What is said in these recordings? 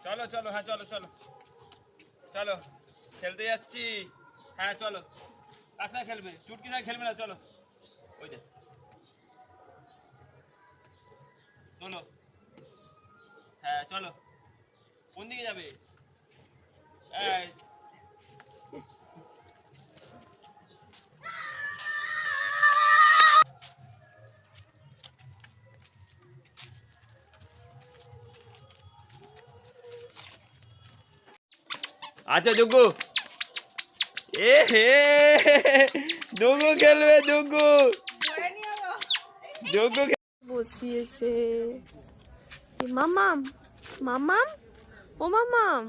চলো চলো, হ্যাঁ চলো চলো চলো, খেলতে যাচ্ছি। হ্যাঁ চলো, কাছে খেলবে, চুটকি না খেলবে না, চলো ওই যে চলো। হ্যাঁ চলো, কোন দিকে যাবে? এই আচ্ছা যোগ্য, এ হে যোগ্য খেলবে, যোগ্য যোগ্য বসিয়েছে। মামাম মামাম, ও মামাম,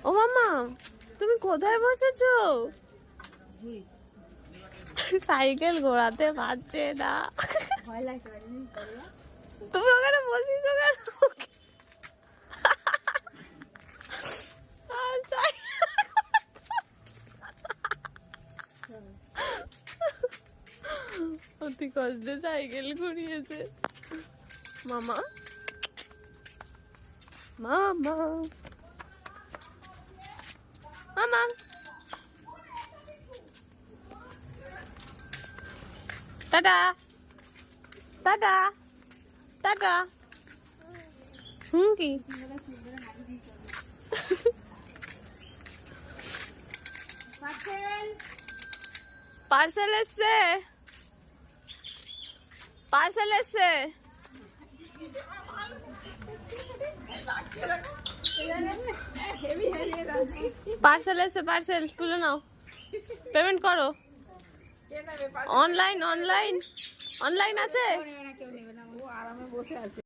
ও মামাম, তুমি কোথায় বসেছো? সাইকেল ঘোরাতে পারছে না। তুমি ওখানে বসিয়েছো কেন? অতি কষ্টে সাইকেল ঘুরিয়েছে মামা। মামা মামা, টাটা টাটা টাটা। কি পার্সেল এসছে, পার্সেল এসছে। পার্সেল এসছে, পার্সেল তুলে নাও, পেমেন্ট করো। অনলাইন অনলাইন অনলাইন আছে।